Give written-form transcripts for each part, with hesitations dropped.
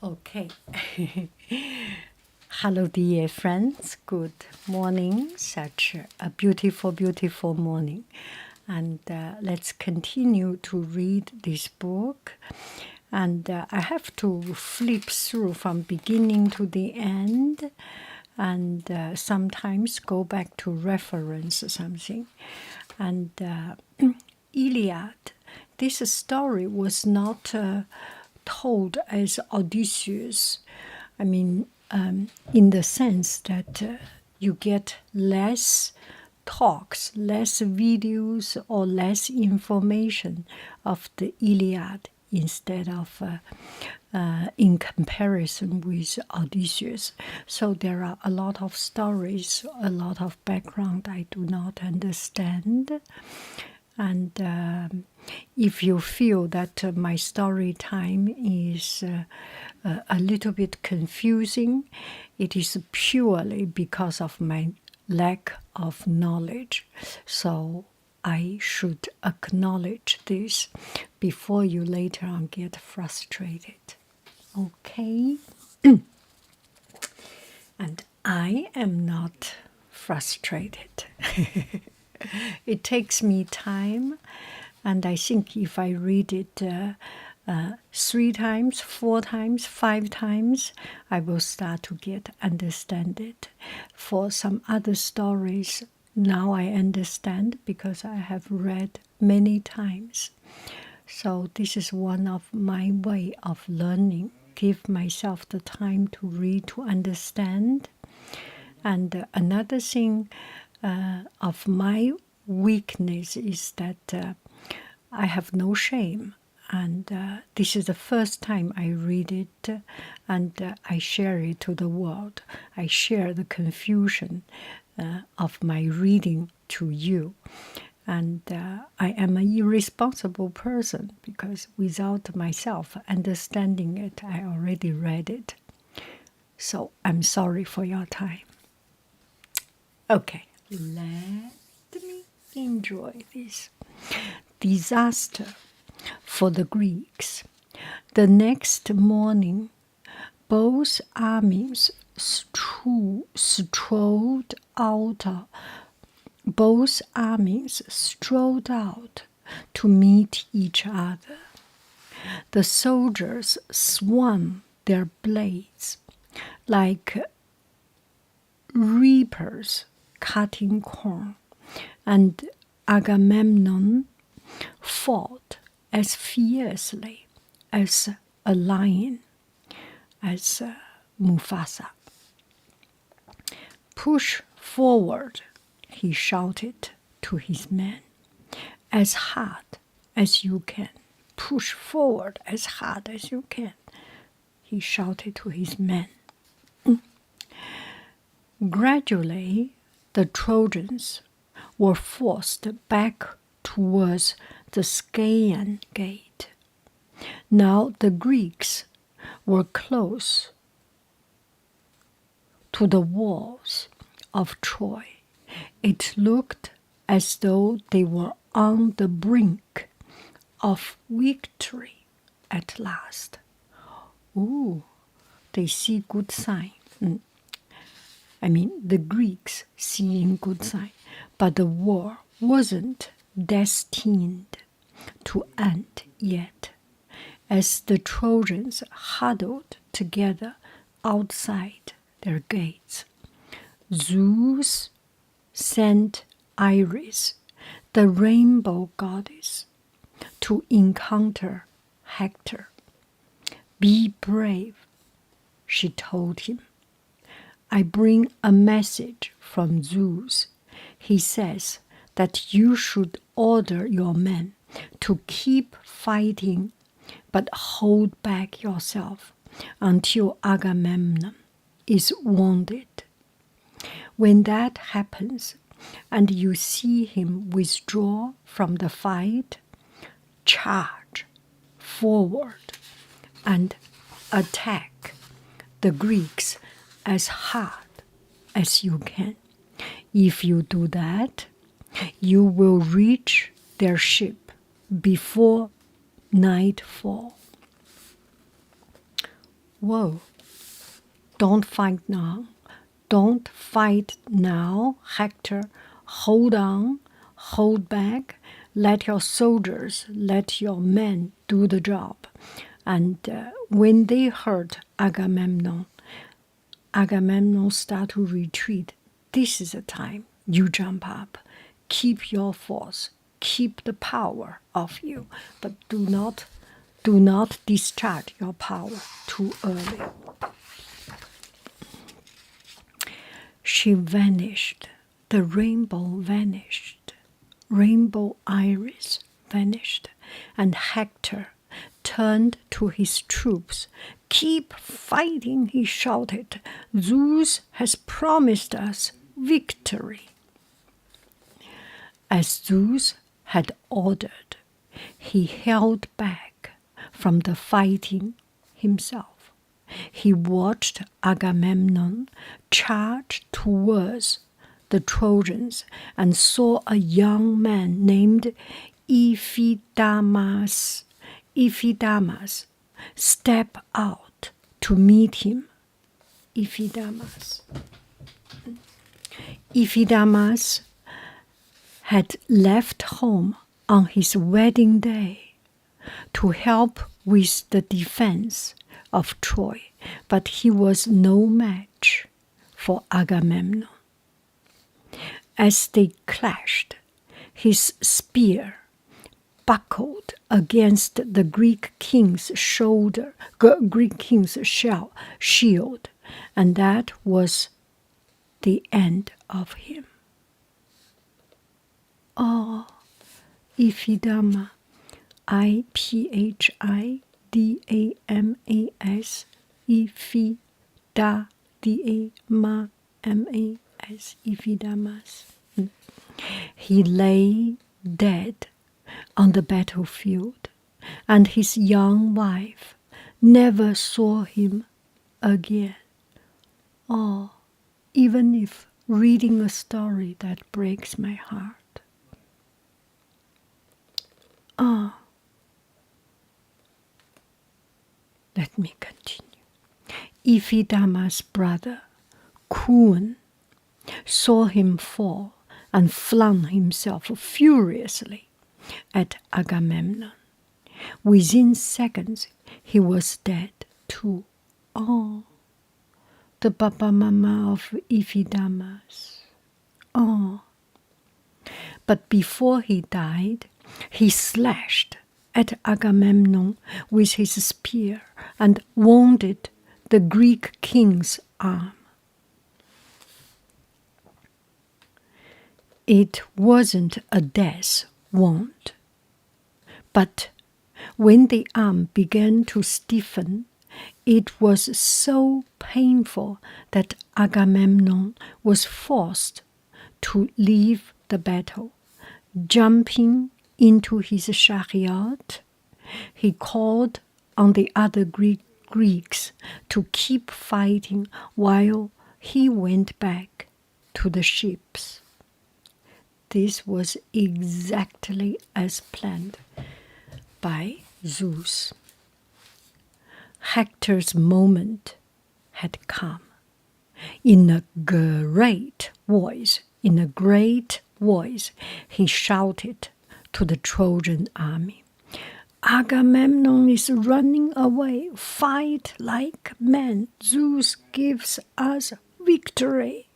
Okay. Hello, dear friends. Good morning. Such a beautiful, beautiful morning. And let's continue to read this book. And I have to flip through from beginning to the end, and sometimes go back to reference something. And Iliad, this story was not told as Odysseus. I mean, in the sense that you get less talks, less videos, or less information of the Iliad instead of in comparison with Odysseus. So there are a lot of stories, a lot of background I do not understand. And if you feel that my story time is a little bit confusing, it is purely because of my lack of knowledge. So I should acknowledge this before you later on get frustrated. Okay? And I am not frustrated. It takes me time, and I think if I read it 3 times, 4 times, 5 times, I will start to understand it. For some other stories, now I understand because I have read many times. So this is one of my way of learning. Give myself the time to read, to understand. And another thing of my weakness is that I have no shame. And this is the first time I read it, and I share it to the world. I share the confusion of my reading to you. And I am an irresponsible person because without myself understanding it, I already read it. So I'm sorry for your time. Okay, let me enjoy this. Disaster for the Greeks. The next morning, both armies strolled out. Both armies strolled out to meet each other. The soldiers swung their blades like reapers cutting corn, and Agamemnon fought as fiercely as a lion, as Mufasa. Push forward, he shouted to his men, as hard as you can. Push forward as hard as you can, he shouted to his men. Gradually, the Trojans were forced back towards the Scaean gate. Now the Greeks were close to the walls of Troy. It looked as though they were on the brink of victory at last. Ooh, they see good sign. I mean, the Greeks seeing good sign, but the war wasn't destined to end yet, as the Trojans huddled together outside their gates. Zeus sent Iris, the rainbow goddess, to encounter Hector. Be brave, she told him. I bring a message from Zeus. He says that you should order your men to keep fighting, but hold back yourself until Agamemnon is wounded. When that happens, and you see him withdraw from the fight, charge forward and attack the Greeks as hard as you can. If you do that, you will reach their ship before nightfall. Whoa, don't fight now. Don't fight now, Hector. Hold on, hold back. Let your soldiers, let your men do the job. And when they heard Agamemnon start to retreat. This is the time you jump up. Keep your force. Keep the power of you. But do not discharge your power too early. She vanished. The rainbow vanished. Rainbow iris vanished. And Hector turned to his troops. Keep fighting, he shouted. Zeus has promised us victory. As Zeus had ordered, he held back from the fighting himself. He watched Agamemnon charge towards the Trojans and saw a young man named Iphidamas step out to meet him. Iphidamas had left home on his wedding day to help with the defense of Troy, but he was no match for Agamemnon. As they clashed, his spear buckled against the Greek king's shield, and that was the end of him. Oh, Iphidamas, Iphidamas, Iphidamas. He lay dead on the battlefield, and his young wife never saw him again. Oh, even if reading a story that breaks my heart. Ah, let me continue. Iphidamas' brother, Kuon, saw him fall and flung himself furiously at Agamemnon. Within seconds, he was dead too. Oh, the Baba Mama of Iphidamas. Oh. But before he died, he slashed at Agamemnon with his spear and wounded the Greek king's arm. It wasn't a death wound, but when the arm began to stiffen, it was so painful that Agamemnon was forced to leave the battle. Jumping into his chariot, he called on the other Greeks to keep fighting while he went back to the ships. This was exactly as planned by Zeus. Hector's moment had come. In a great voice, he shouted to the Trojan army, Agamemnon is running away. Fight like men. Zeus gives us victory.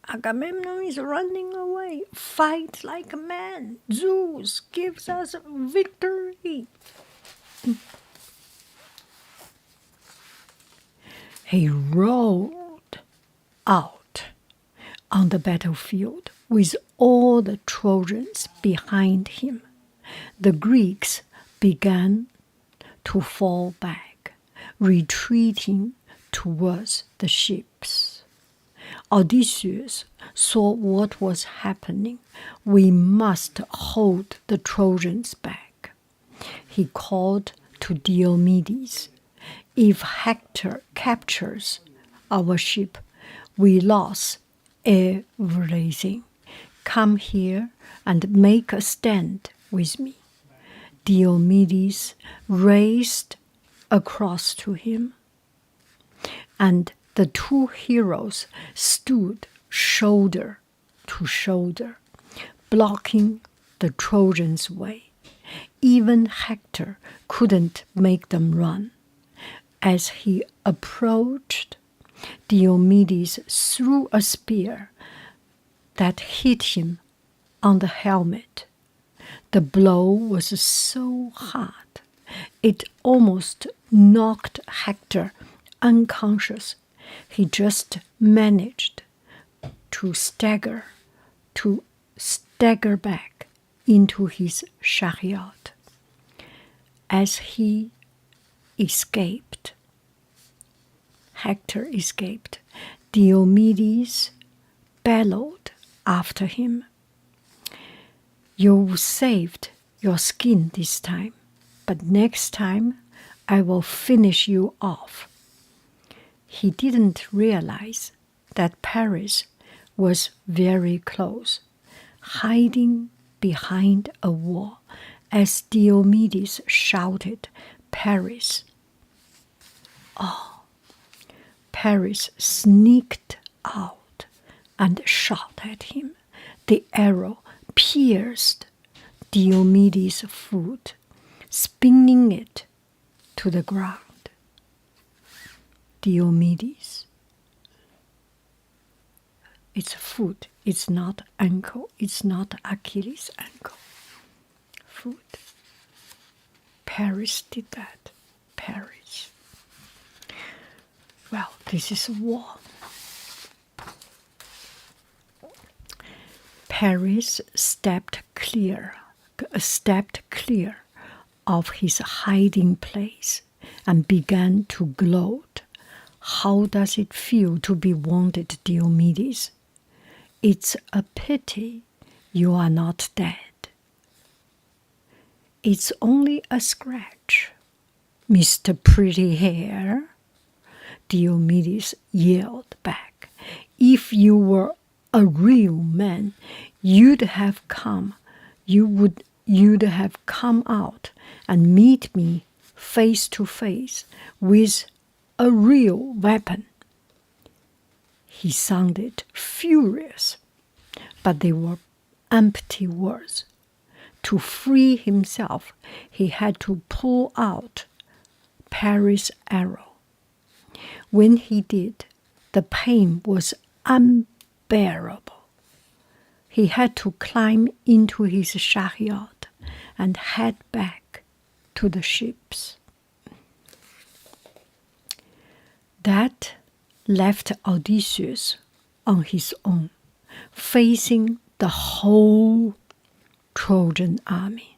Agamemnon is running away. Fight like men. Zeus gives us victory. He rolled out on the battlefield with all the Trojans behind him. The Greeks began to fall back, retreating towards the ships. Odysseus saw what was happening. We must hold the Trojans back. He called to Diomedes, if Hector captures our ship, we lost everything. Come here and make a stand with me. Diomedes raced across to him. and the two heroes stood shoulder to shoulder, blocking the Trojans' way. Even Hector couldn't make them run. As he approached, Diomedes threw a spear that hit him on the helmet. The blow was so hard, it almost knocked Hector unconscious. He just managed to stagger back into his chariot. As he escaped, Hector escaped, Diomedes bellowed after him, "You saved your skin this time, but next time I will finish you off." He didn't realize that Paris was very close, hiding behind a wall as Diomedes shouted, "Paris!" Oh, Paris sneaked out and shot at him. The arrow pierced Diomedes' foot, spinning it to the ground. Diomedes. It's foot, it's not ankle, it's not Achilles' ankle. Foot. Paris did that. Paris. Well, this is war. Paris stepped clear of his hiding place and began to gloat. "How does it feel to be wounded, Diomedes? It's a pity you are not dead." "It's only a scratch, Mr. Pretty Hair," Diomedes yelled back. "If you were a real man, you'd have come out and meet me face to face with a real weapon." He sounded furious, but they were empty words. To free himself, he had to pull out Paris' arrow. When he did, the pain was unbearable. He had to climb into his chariot and head back to the ships. That left Odysseus on his own, facing the whole Trojan army.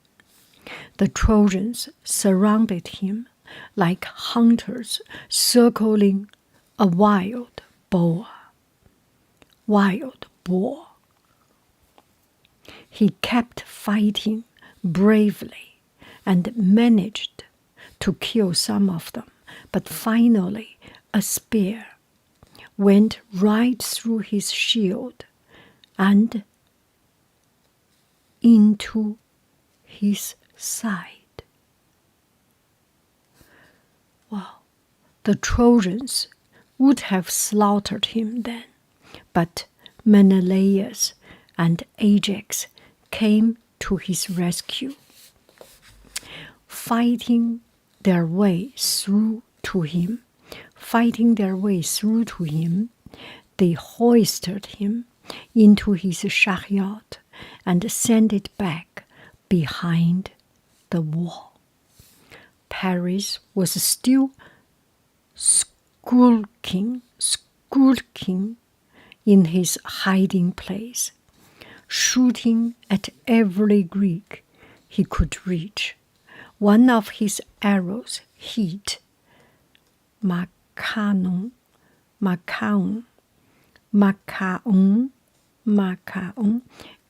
The Trojans surrounded him like hunters circling a wild boar. He kept fighting bravely and managed to kill some of them, but finally a spear went right through his shield and into his side. Wow, the Trojans would have slaughtered him then, but Menelaus and Ajax came to his rescue. Fighting their way through to him, they hoisted him into his chariot and sent it back behind the wall. Paris was still skulking in his hiding place, shooting at every Greek he could reach. One of his arrows hit Machaon,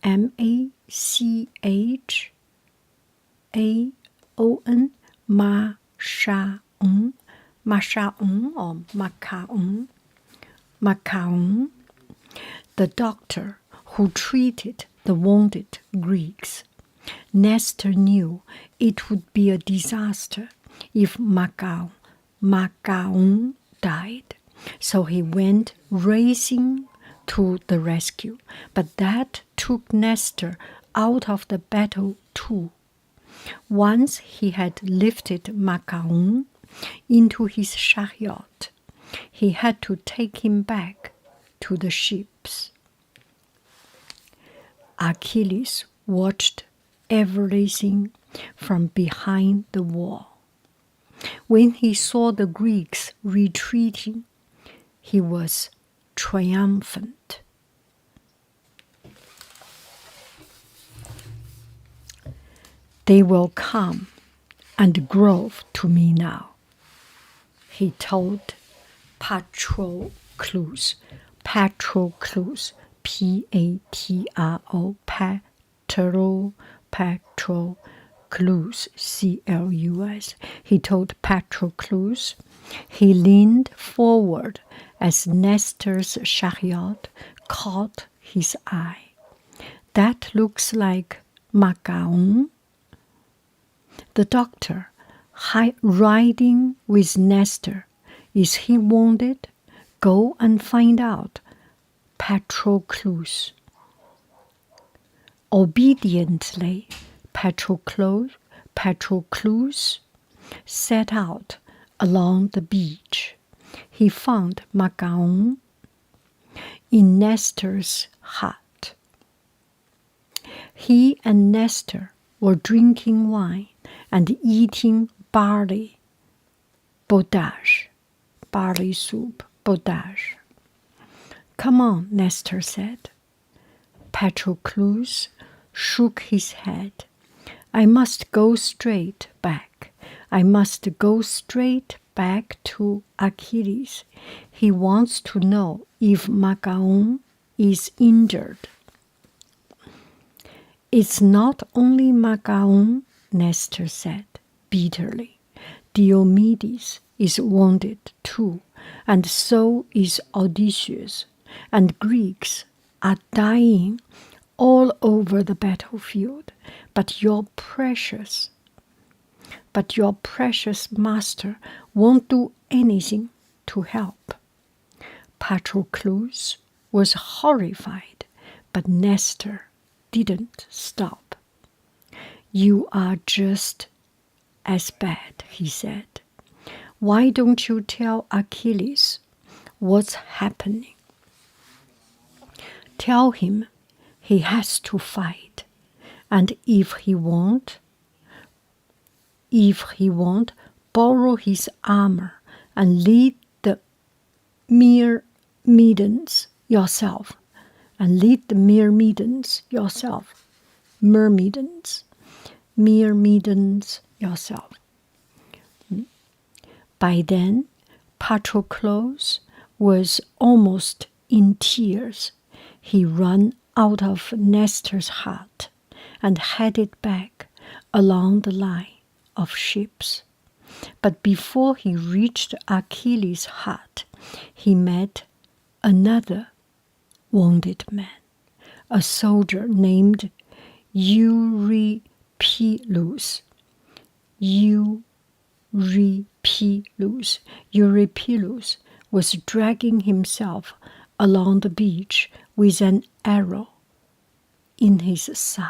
M-A-C-H-A-O-N, Machaon. The doctor who treated the wounded Greeks. Nestor knew it would be a disaster if Machaon died. So he went racing to the rescue, but that took Nestor out of the battle too. Once he had lifted Macaon into his chariot, he had to take him back to the ships. Achilles watched everything from behind the wall. When he saw the Greeks retreating, he was triumphant. They will come and grove to me now, he told Patroclus, Patroclus, P-A-T-R-O, Patroclus, C-L-U-S. He told Patroclus. He leaned forward as Nestor's chariot caught his eye. That looks like Macaon. The doctor, riding with Nestor. Is he wounded? Go and find out. Patroclus. Obediently, Patroclus set out along the beach. He found Macaon in Nestor's hut. He and Nestor were drinking wine and eating barley potage, barley soup, potage. Come on, Nestor said. Patroclus shook his head. I must go straight back. I must go straight back to Achilles. He wants to know if Macaon is injured. It's not only Macaon, Nestor said bitterly. Diomedes is wounded too, and so is Odysseus, and Greeks are dying all over the battlefield, but your precious master won't do anything to help. Patroclus was horrified, but Nestor didn't stop. You are just as bad, he said. Why don't you tell Achilles what's happening? Tell him he has to fight, and if he won't, borrow his armor and lead the myrmidons yourself. Myrmidons yourself. By then, Patroclus was almost in tears. He ran out of Nestor's hut and headed back along the line of ships. But before he reached Achilles' hut, he met another wounded man, a soldier named Eurypylus. Eurypylus was dragging himself along the beach with an arrow in his side.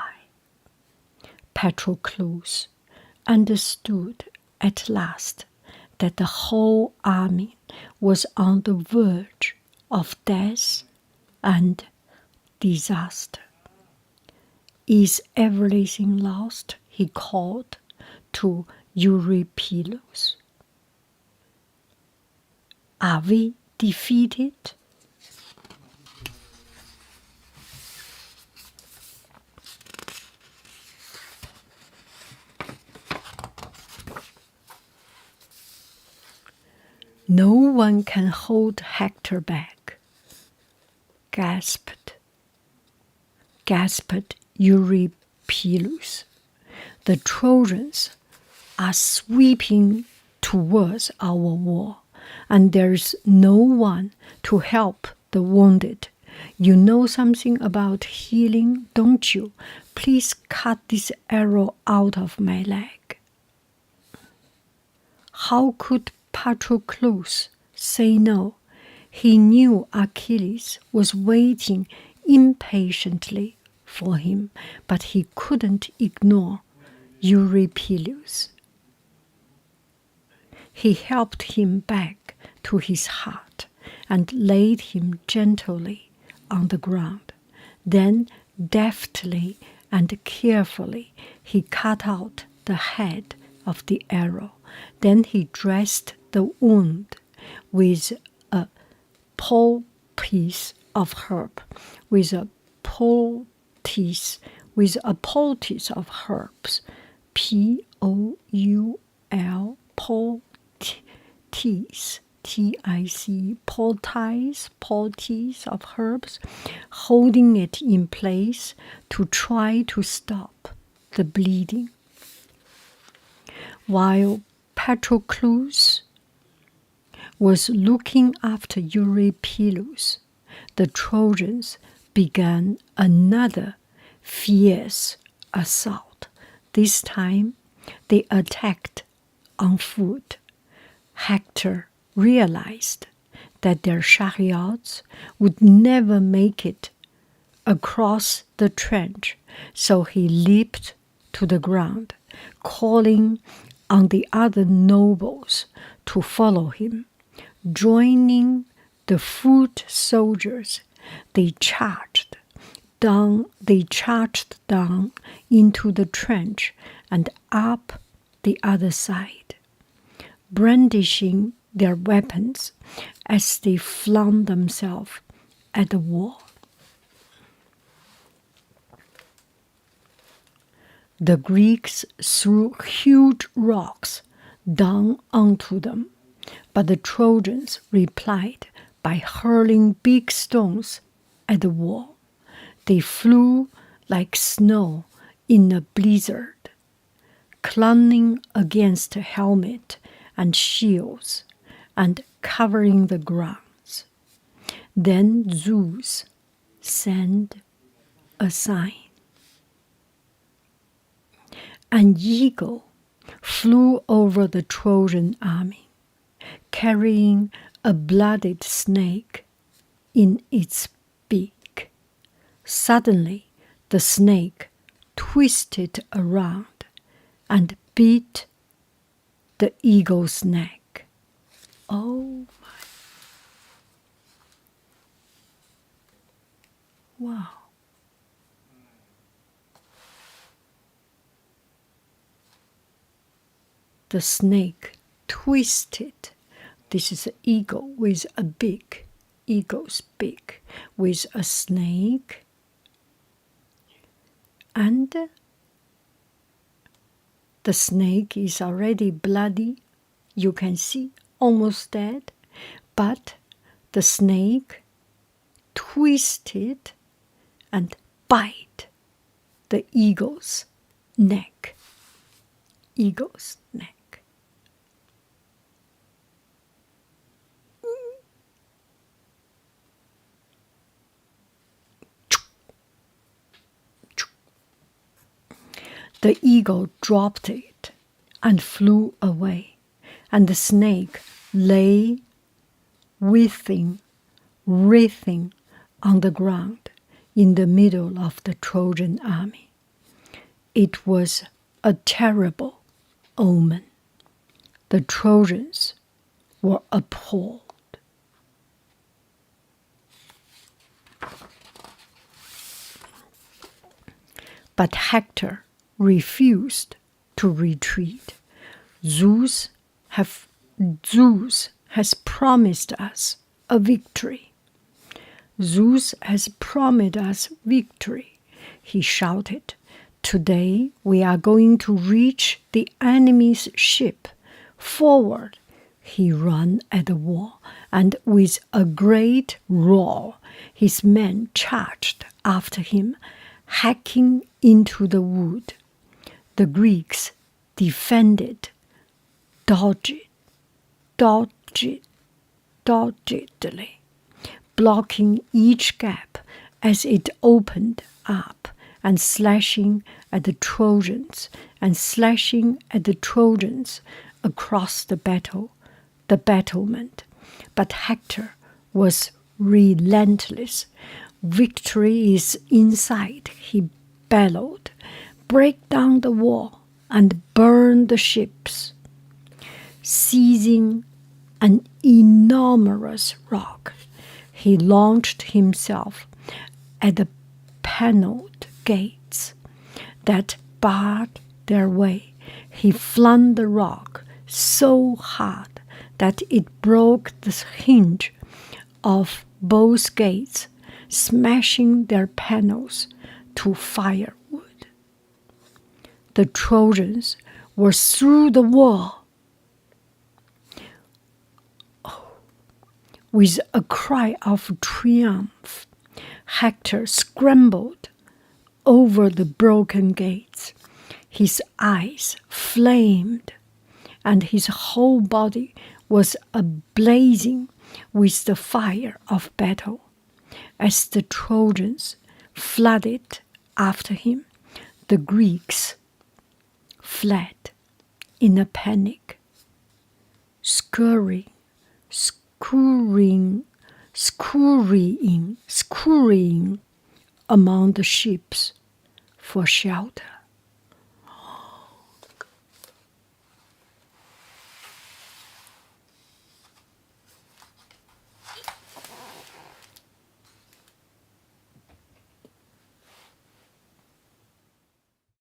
Patroclus understood at last that the whole army was on the verge of death and disaster. Is everything lost? He called to Eurypylus. Are we defeated? No one can hold Hector back, gasped Eurypylus. The Trojans are sweeping towards our wall, and there's no one to help the wounded. You know something about healing, don't you? Please cut this arrow out of my leg. How could Patroclus say no? He knew Achilles was waiting impatiently for him, but he couldn't ignore Eurypylus. He helped him back to his hut and laid him gently on the ground. Then, deftly and carefully, he cut out the head of the arrow. Then he dressed the wound with a poultice of herb, with a poultice of herbs, P-O-U-L, poultice, T-I-C, poultice of herbs, holding it in place to try to stop the bleeding. While Patroclus was looking after Eurypylus, the Trojans began another fierce assault. This time, they attacked on foot. Hector realized that their chariots would never make it across the trench, so he leaped to the ground, calling on the other nobles to follow him. Joining the foot soldiers, they charged down into the trench and up the other side, brandishing their weapons as they flung themselves at the wall. The Greeks threw huge rocks down onto them, but the Trojans replied by hurling big stones at the wall. They flew like snow in a blizzard, clanging against helmet and shields and covering the grounds. Then Zeus sent a sign. An eagle flew over the Trojan army, carrying a blooded snake in its beak. Suddenly, the snake twisted around and bit the eagle's neck. Oh my. Wow. The snake twisted. This is an eagle with a beak, eagle's beak, with a snake. And the snake is already bloody. You can see, almost dead. But the snake twisted and bite the eagle's neck. Eagle's neck. The eagle dropped it and flew away, and the snake lay writhing on the ground in the middle of the Trojan army. It was a terrible omen. The Trojans were appalled. But Hector refused to retreat. Zeus has promised us a victory. Zeus has promised us victory, he shouted. Today we are going to reach the enemy's ship. Forward, he ran at the wall, and with a great roar, his men charged after him, hacking into the wood. The Greeks defended doggedly, blocking each gap as it opened up, and slashing at the Trojans across the battlement. But Hector was relentless. Victory is in sight, he bellowed. Break down the wall and burn the ships. Seizing an enormous rock, he launched himself at the paneled gates that barred their way. He flung the rock so hard that it broke the hinge of both gates, smashing their panels to firewood. The Trojans were through the wall. With a cry of triumph, Hector scrambled over the broken gates. His eyes flamed, and his whole body was ablazing with the fire of battle. As the Trojans flooded after him, the Greeks fled in a panic, scurrying among the ships for shelter.